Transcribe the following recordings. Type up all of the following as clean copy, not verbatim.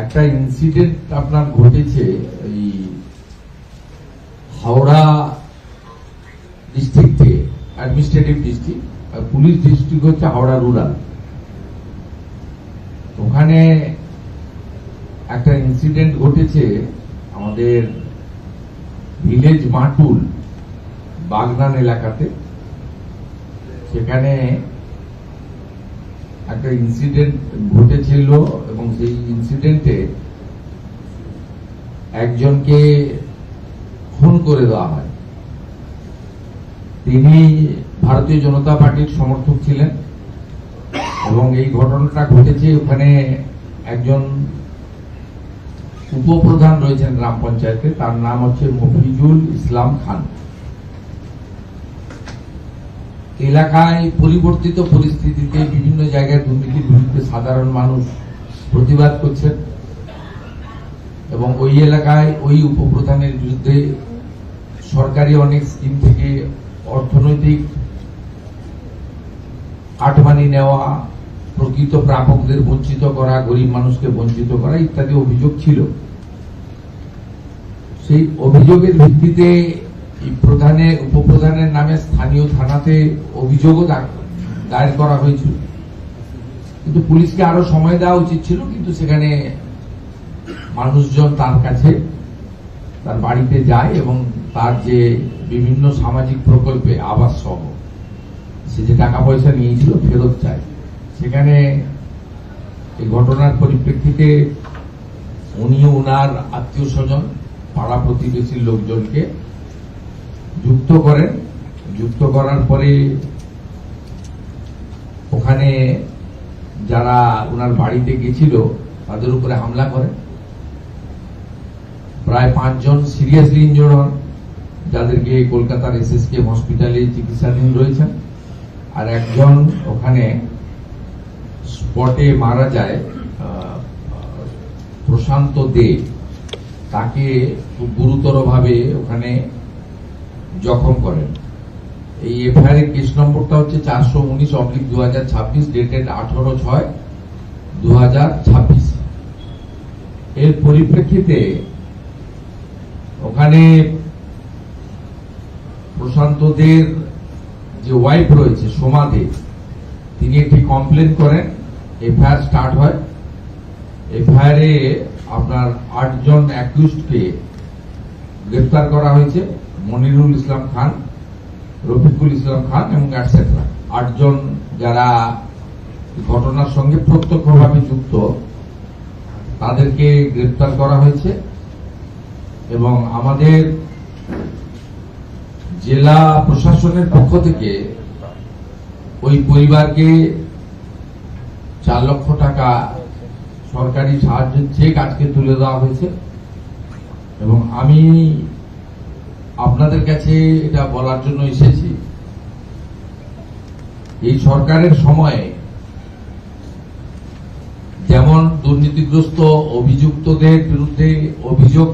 একটা ইনসিডেন্ট আপনার ঘটেছে এই হাওড়া ডিস্ট্রিক্টে, অ্যাডমিনিস্ট্রেটিভ ডিস্ট্রিক্ট, আর পুলিশ ডিস্ট্রিক্ট হচ্ছে হাওড়া রুরাল। ওখানে একটা ইনসিডেন্ট ঘটেছে আমাদের ভিলেজ মাটুল বাগনান এলাকাতে। সেখানে একটা ইনসিডেন্ট ঘটেছিল এবং সেই ইনসিডেন্টে একজনকে খুন করে দেওয়া হয়। তিনি ভারতীয় জনতা পার্টির সমর্থক ছিলেন এবং এই ঘটনাটা ঘটেছে ওখানে একজন উপপ্রধান রয়েছেন গ্রাম পঞ্চায়েতে, তার নাম হচ্ছে মফিজুল ইসলাম খান। এলাকায় পরিবর্তিত পরিস্থিতিতে বিভিন্ন জায়গায় দুর্নীতির বিরুদ্ধে সাধারণ মানুষ প্রতিবাদ করছেন এবং ওই এলাকায় ওই উপপ্রধানের বিরুদ্ধে সরকারি অনেক স্কিম থেকে অর্থনৈতিক কাটমানি নেওয়া, প্রকৃত প্রাপকদের বঞ্চিত করা, গরিব মানুষকে বঞ্চিত করা ইত্যাদি অভিযোগ ছিল। সেই অভিযোগের ভিত্তিতে উপপ্রধানের নামে স্থানীয় থানাতে অভিযোগও দায়ের করা হয়েছিল, কিন্তু পুলিশকে আরো সময় দেওয়া উচিত ছিল। কিন্তু সেখানে মানুষজন তার কাছে, তার বাড়িতে যায় এবং তার যে বিভিন্ন সামাজিক প্রকল্পে আবাস সহ সে যে টাকা পয়সা নিয়েছিল ফেরত চায়। সেখানে এই ঘটনার পরিপ্রেক্ষিতে উনিও উনার আত্মীয় স্বজন, পাড়া প্রতিবেশীর লোকজনকে যুক্ত করেন। যুক্ত করার পরে ওখানে যারা ওনার বাড়িতে গেছিল তাদের উপরে হামলা করেন। প্রায় 5 জন সিরিয়াসলি ইনজোর্ড হন, যাদেরকে কলকাতার এসএসকে হসপিটালে চিকিৎসাধীন রয়েছেন। আর একজন ওখানে স্পটে মারা যায়, প্রশান্ত দে, তাকে খুব গুরুতরভাবে ওখানে জখম করেন। এই এফআইআর এর কেস নম্বরটা হচ্ছে 419/2026, ডেটেড 18/6/2026। এর পরিপ্রেক্ষিতে ওখানে প্রশান্তদের যে ওয়াইফ রয়েছে সোমা দে, তিনি একটি কমপ্লেন করেন, এফআইআর স্টার্ট হয়। এফআইআর এ আপনার 8 জন অ্যাকিউজডকে গ্রেফতার করা হয়েছে, মনিরুল ইসলাম খান, রফিকুল ইসলাম খান এবং এটসেট্রা। 8 জন যারা ঘটনার সঙ্গে প্রত্যক্ষভাবে যুক্ত, তাদেরকে গ্রেফতার করা হয়েছে এবং আমাদের জেলা প্রশাসনের পক্ষ থেকে ওই পরিবারকে 4 লক্ষ টাকা সরকারি সাহায্যের চেক আজকে তুলে দেওয়া হয়েছে। এবং আমি আপনাদের কাছে এটা বলার জন্য এসেছি, এই সরকারের সময়ে যেমন দুর্নীতিগ্রস্ত অভিযুক্তদের বিরুদ্ধে অভিযোগ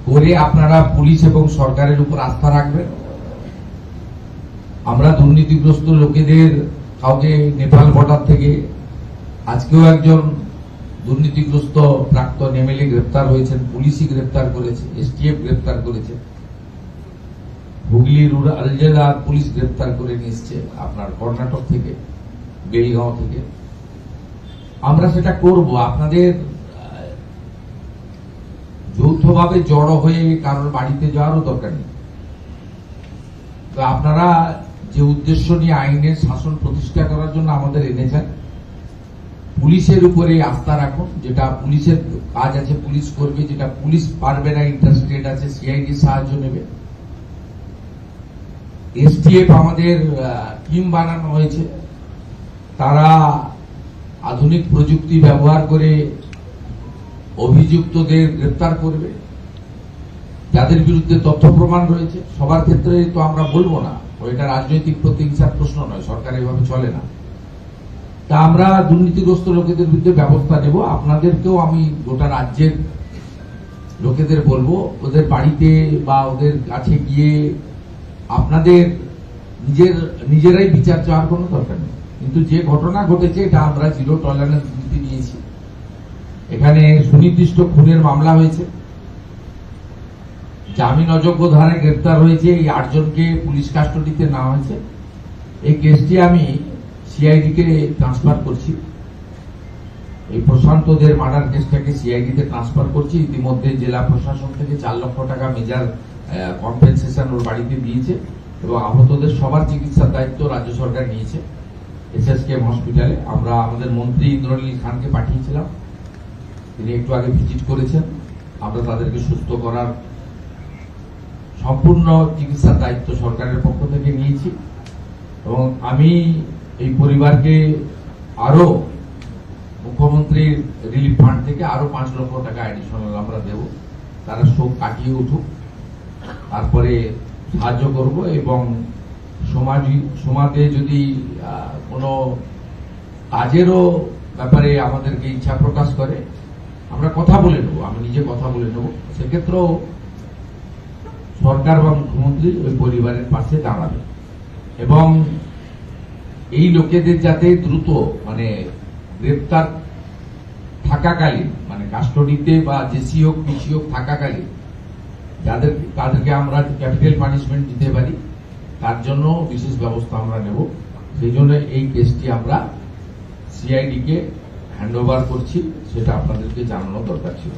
করে আপনারা পুলিশ এবং সরকারের উপর আস্থা রাখবেন, আমরা দুর্নীতিগ্রস্ত লোকেদের কাউকে নেপাল বর্ডার থেকে আজকেও একজন দুর্নীতিগ্রস্ত প্রাক্তন এমএলএ গ্রেপ্তার হয়েছেন, পুলিশই গ্রেপ্তার করেছে, এসটিএফ গ্রেপ্তার করেছে, হুগলি রুরাল জেলার পুলিশ গ্রেপ্তার করে নিয়ে এসছে আপনার কর্ণাটক থেকে, বেলগাঁও থেকে। আমরা সেটা করব। আপনাদের যৌথভাবে জড়ো হয়ে কারোর বাড়িতে যাওয়ারও দরকার নেই। তো আপনারা যে উদ্দেশ্য নিয়ে আইনের শাসন প্রতিষ্ঠা করার জন্য আমাদের এনেছেন, পুলিশের উপরে আস্থা রাখুন। যেটা পুলিশের কাজ আছে পুলিশ করবে, যেটা পুলিশ পারবে না, ইন্টারস্টেট আছে, সিআইডি সাহায্য নেবে। এসটিএফ আমাদের টিম বানানো হয়েছে, তারা আধুনিক প্রযুক্তি ব্যবহার করে অভিযুক্তদের গ্রেপ্তার করবে, যাদের বিরুদ্ধে তথ্য প্রমাণ রয়েছে। সবার ক্ষেত্রে তো আমরা বলবো না, ওইটা রাজনৈতিক প্রতিহিংসার প্রশ্ন নয়, সরকার এভাবে চলে না। তা আমরা দুর্নীতিগ্রস্ত লোকেদের বিরুদ্ধে ব্যবস্থা নেব। আপনাদেরকেও আমি গোটা রাজ্যের লোকেদের বলবো, ওদের বাড়িতে বা ওদের কাছে গিয়ে আপনাদের নিজেরাই বিচার চাওয়ার কোনো দরকার নেই। কিন্তু যে ঘটনা ঘটেছে এটা আমরা 0 টলারেন্স নীতি নিয়েছি এখানে সুনির্দিষ্ট খুনের মামলা হয়েছে, জামিন অযোগ্য ধারায় গ্রেপ্তার হয়েছে এই 8 জনকে পুলিশ কাস্টডিতে নেওয়া হয়েছে। এই কেসটি আমি সিআইডি কে ট্রান্সফার করছি, এই প্রশান্তদের মার্ডার কেসটাকে সিআইডি তে ট্রান্সফার করছি। ইতিমধ্যে জেলা প্রশাসন থেকে 4 লক্ষ টাকা মেজর কম্পেনসেশন ওর বাড়িতে দিয়েছে এবং আহতদের সবার চিকিৎসার দায়িত্ব রাজ্য সরকার নিয়েছে এসএসকেএম হসপিটালে। আমরা আমাদের মন্ত্রী ইন্দ্রনীল খানকে পাঠিয়েছিলাম, তিনি একটু আগে ভিজিট করেছেন। আমরা তাদেরকে সুস্থ করার সম্পূর্ণ চিকিৎসার দায়িত্ব সরকারের পক্ষ থেকে নিয়েছি এবং আমি এই পরিবারকে আরো মুখ্যমন্ত্রীর রিলিফ ফান্ড থেকে আরো 5 লক্ষ টাকা অ্যাডিশনাল আমরা দেব। তারা শোক কাটিয়ে উঠুক, তারপরে সাহায্য করব এবং সমাজে যদি কোনো কাজেরও ব্যাপারে আমাদেরকে ইচ্ছা প্রকাশ করে আমরা কথা বলে নেব, আমি নিজে কথা বলে নেব। সেক্ষেত্রেও সরকার বা মুখ্যমন্ত্রী ওই পরিবারের পাশে দাঁড়াবে এবং এই লোকেদের যাতে দ্রুত গ্রেপ্তার থাকাকালীন কাস্টডিতে বা জেসি হোক পিসি হোক থাকাকালীন তাদেরকে আমরা ক্যাপিটাল পানিশমেন্ট দিতে পারি, তার জন্য বিশেষ ব্যবস্থা আমরা নেব। সেই জন্য এই কেসটি আমরা সিআইডি কে হ্যান্ড ওভার করছি, সেটা আপনাদেরকে জানানো দরকার ছিল।